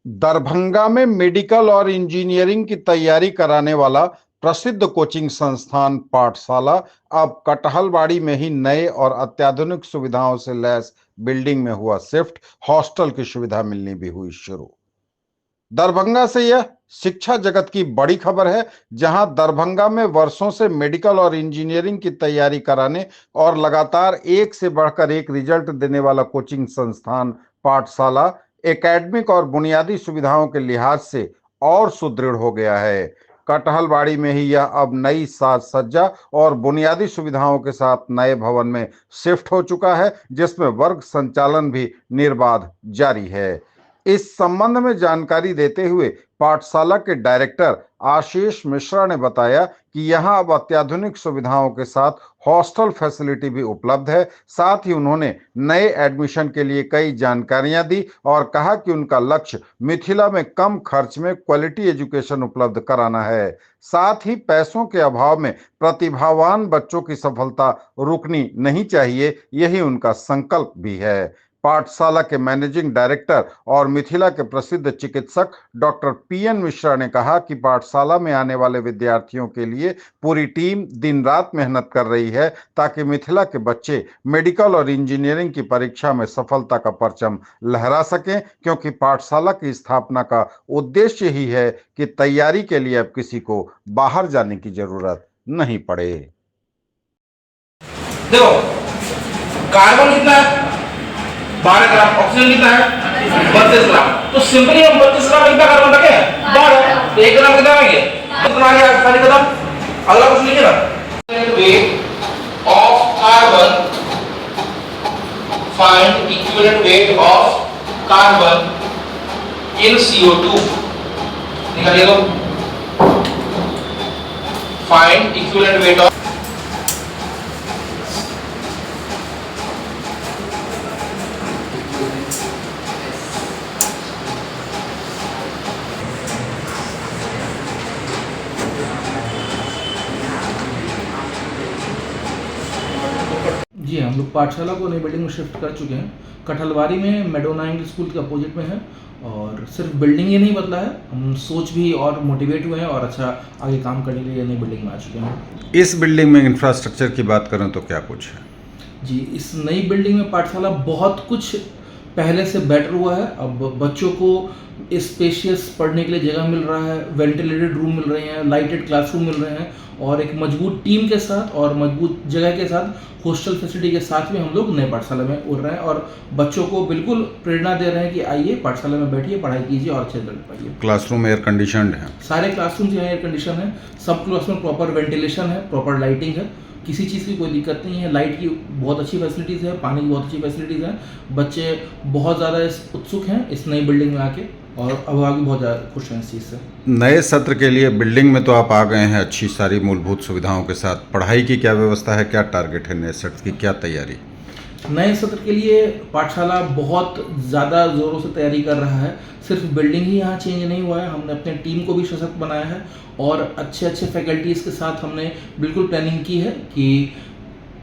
दरभंगा में मेडिकल और इंजीनियरिंग की तैयारी कराने वाला प्रसिद्ध कोचिंग संस्थान पाठशाला अब कटहलबाड़ी में ही नए और अत्याधुनिक सुविधाओं से लैस बिल्डिंग में हुआ शिफ्ट। हॉस्टल की सुविधा मिलनी भी हुई शुरू। दरभंगा से यह शिक्षा जगत की बड़ी खबर है, जहां दरभंगा में वर्षों से मेडिकल और इंजीनियरिंग की तैयारी कराने और लगातार एक से बढ़कर एक रिजल्ट देने वाला कोचिंग संस्थान पाठशाला एकेडमिक और बुनियादी सुविधाओं के लिहाज से और सुदृढ़ हो गया है। कटहलबाड़ी में ही यह अब नई साज सज्जा और बुनियादी सुविधाओं के साथ नए भवन में शिफ्ट हो चुका है, जिसमें वर्ग संचालन भी निर्बाध जारी है। इस संबंध में जानकारी देते हुए पाठशाला के डायरेक्टर आशीष मिश्रा ने बताया कि यहां अब अत्याधुनिक सुविधाओं के साथ हॉस्टल फैसिलिटी भी उपलब्ध है। साथ ही उन्होंने नए एडमिशन के लिए कई जानकारियां दी और कहा कि उनका लक्ष्य मिथिला में कम खर्च में क्वालिटी एजुकेशन उपलब्ध कराना है। साथ ही पैसों के अभाव में प्रतिभावान बच्चों की सफलता रुकनी नहीं चाहिए, यही उनका संकल्प भी है। पाठशाला के मैनेजिंग डायरेक्टर और मिथिला के प्रसिद्ध चिकित्सक डॉक्टर पीएन मिश्रा ने कहा कि पाठशाला में आने वाले विद्यार्थियों के लिए पूरी टीम दिन रात मेहनत कर रही है, ताकि मिथिला के बच्चे मेडिकल और इंजीनियरिंग की परीक्षा में सफलता का परचम लहरा सकें, क्योंकि पाठशाला की स्थापना का उद्देश्य ही है कि तैयारी के लिए अब किसी को बाहर जाने की जरूरत नहीं पड़े। देखो, कार्बन कितना है 12 ग्राम, ऑक्सीजन कितना है 32 ग्राम। तो सिंपली हम 32 ग्राम कितना कार्बन रखे हैं 12, तो 1 ग्राम कितना आ गया, कितना आ गया खाली खत्म। अगला क्वेश्चन लिखिए ना, weight of carbon, find equivalent weight of carbon in CO2। निकालिए तो, फाइंड इक्विवेलेंट वेट ऑफ जी, हम लोग पाठशाला को नई बिल्डिंग में शिफ्ट कर चुके हैं। कटहलबाड़ी में मेडोना इंग्लिश स्कूल के अपोजिट में है, और सिर्फ बिल्डिंग ही नहीं बदला है, हम सोच भी और मोटिवेट हुए हैं और अच्छा आगे काम करने के लिए नई बिल्डिंग में आ चुके हैं। इस बिल्डिंग में इंफ्रास्ट्रक्चर की बात करें तो क्या कुछ है? जी, इस नई बिल्डिंग में पाठशाला बहुत कुछ पहले से बेटर हुआ है। अब बच्चों को स्पेशियस पढ़ने के लिए जगह मिल रहा है, वेंटिलेटेड रूम मिल रहे हैं, लाइटेड क्लासरूम मिल रहे हैं, और एक मजबूत टीम के साथ और मजबूत जगह के साथ हॉस्टल फैसिलिटी के साथ में हम लोग नए पाठशाला में उड़ रहे हैं, और बच्चों को बिल्कुल प्रेरणा दे रहे हैं कि आइए पाठशाला में बैठिए, पढ़ाई कीजिए और अच्छे रिजल्ट पाइए। क्लासरूम एयर कंडीशनड है? सारे क्लासरूम जो है एयर कंडीशन है, सब क्लास में प्रॉपर वेंटिलेशन है, प्रॉपर लाइटिंग है, किसी चीज़ की कोई दिक्कत नहीं है। लाइट की बहुत अच्छी फैसिलिटीज़ है, पानी की बहुत अच्छी फैसिलिटीज़ है। बच्चे बहुत ज़्यादा उत्सुक हैं इस नई बिल्डिंग में आके, और अभिभावक बहुत ज़्यादा खुश हैं इस चीज़ से। नए सत्र के लिए बिल्डिंग में तो आप आ गए हैं अच्छी सारी मूलभूत सुविधाओं के साथ, पढ़ाई की क्या व्यवस्था है, क्या टारगेट है, नए सत्र की क्या तैयारी? नए सत्र के लिए पाठशाला बहुत ज़्यादा ज़ोरों से तैयारी कर रहा है। सिर्फ बिल्डिंग ही यहाँ चेंज नहीं हुआ है, हमने अपने टीम को भी सशक्त बनाया है, और अच्छे अच्छे फैकल्टीज़ के साथ हमने बिल्कुल प्लानिंग की है कि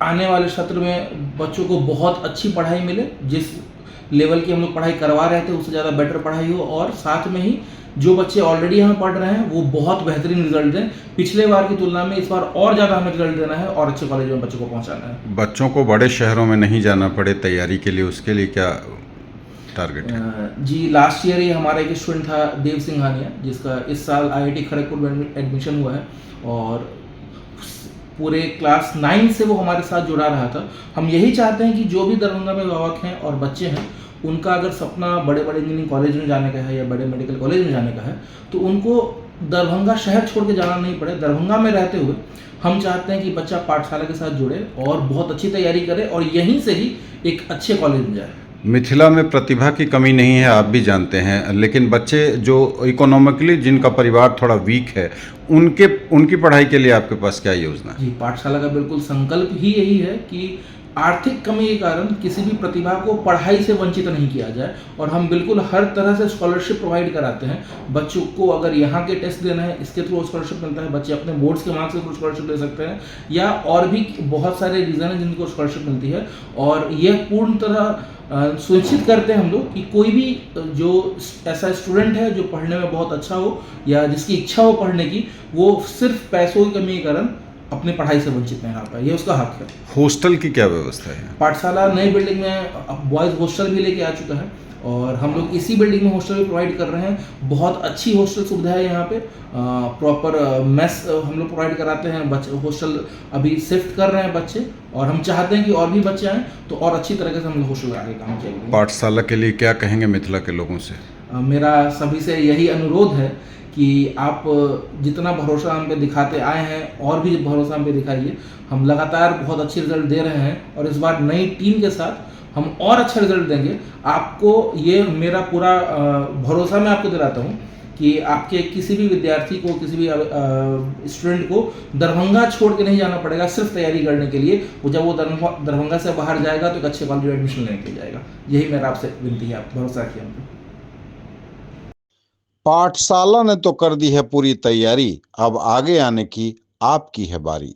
आने वाले सत्र में बच्चों को बहुत अच्छी पढ़ाई मिले, जिस लेवल की हम लोग पढ़ाई करवा रहे थे उससे ज़्यादा बेटर पढ़ाई हो, और साथ में ही जो बच्चे ऑलरेडी यहाँ पढ़ रहे हैं वो बहुत बेहतरीन रिजल्ट दें। पिछले बार की तुलना में इस बार और ज़्यादा हमें रिजल्ट देना है और अच्छे कॉलेज में बच्चों को पहुँचाना है। बच्चों को बड़े शहरों में नहीं जाना पड़े तैयारी के लिए, उसके लिए क्या टारगेट है? जी, लास्ट ईयर ही हमारा एक स्टूडेंट था देव सिंघानिया, जिसका इस साल IIT खड़गपुर में एडमिशन हुआ है, और पूरे क्लास 9 से वो हमारे साथ जुड़ा रहा था। हम यही चाहते हैं कि जो भी दरभंगा में अभिभावक हैं और बच्चे हैं, उनका अगर सपना बड़े बड़े इंजीनियरिंग कॉलेज में जाने का है या बड़े मेडिकल कॉलेज में जाने का है, तो उनको दरभंगा शहर छोड़ के जाना नहीं पड़े। दरभंगा में रहते हुए हम चाहते हैं कि बच्चा पाठशाला के साथ जुड़े और बहुत अच्छी तैयारी करे, और यहीं से ही एक अच्छे कॉलेज में जाए। मिथिला में प्रतिभा की कमी नहीं है, आप भी जानते हैं, लेकिन बच्चे जो इकोनॉमिकली जिनका परिवार थोड़ा वीक है, उनकी पढ़ाई के लिए आपके पास क्या योजना है? जी, पाठशाला का बिल्कुल संकल्प ही यही है कि आर्थिक कमी के कारण किसी भी प्रतिभा को पढ़ाई से वंचित नहीं किया जाए, और हम बिल्कुल हर तरह से स्कॉलरशिप प्रोवाइड कराते हैं। बच्चों को अगर यहाँ के टेस्ट देना है, इसके थ्रू स्कॉलरशिप मिलता है, बच्चे अपने बोर्ड्स के मार्क्स के थ्रू स्कॉलरशिप ले सकते हैं, या और भी बहुत सारे रीज़न हैं जिनको स्कॉलरशिप मिलती है, और यह पूर्ण तरह सुनिश्चित करते हैं हम लोग कि कोई भी जो ऐसा स्टूडेंट है जो पढ़ने में बहुत अच्छा हो या जिसकी इच्छा हो पढ़ने की, वो सिर्फ पैसों की कमी के कारण अपनी पढ़ाई से वंचित नहीं रह पाए, ये उसका हक है। हॉस्टल की क्या व्यवस्था है? पाठशाला नई बिल्डिंग में बॉयज़ हॉस्टल भी लेके आ चुका है और हम लोग इसी बिल्डिंग में हॉस्टल भी प्रोवाइड कर रहे हैं। बहुत अच्छी हॉस्टल सुविधा है यहाँ पे, प्रॉपर मेस हम लोग प्रोवाइड कराते हैं। बच्चे हॉस्टल अभी शिफ्ट कर रहे हैं बच्चे, और हम चाहते हैं कि और भी बच्चे आएँ तो और अच्छी तरीके से हम लोग हॉस्टल आगे काम किया। पाठशाला के लिए क्या कहेंगे मिथिला के लोगों से? मेरा सभी से यही अनुरोध है कि आप जितना भरोसा हम पे दिखाते आए हैं और भी भरोसा हम पे दिखाइए। हम लगातार बहुत अच्छे रिजल्ट दे रहे हैं और इस बार नई टीम के साथ हम और अच्छा रिजल्ट देंगे। आपको ये मेरा पूरा भरोसा मैं आपको दिलाता हूँ कि आपके किसी भी विद्यार्थी को, किसी भी स्टूडेंट को दरभंगा छोड़ के नहीं जाना पड़ेगा सिर्फ तैयारी करने के लिए। वो जब वो दरभंगा से बाहर जाएगा तो एक अच्छे कॉलेज में एडमिशन लेने के लिए जाएगा। यही मेरा आपसे विनती है, आप भरोसा रखिए हम पे। पाठशाला ने तो कर दी है पूरी तैयारी, अब आगे आने की आपकी है बारी।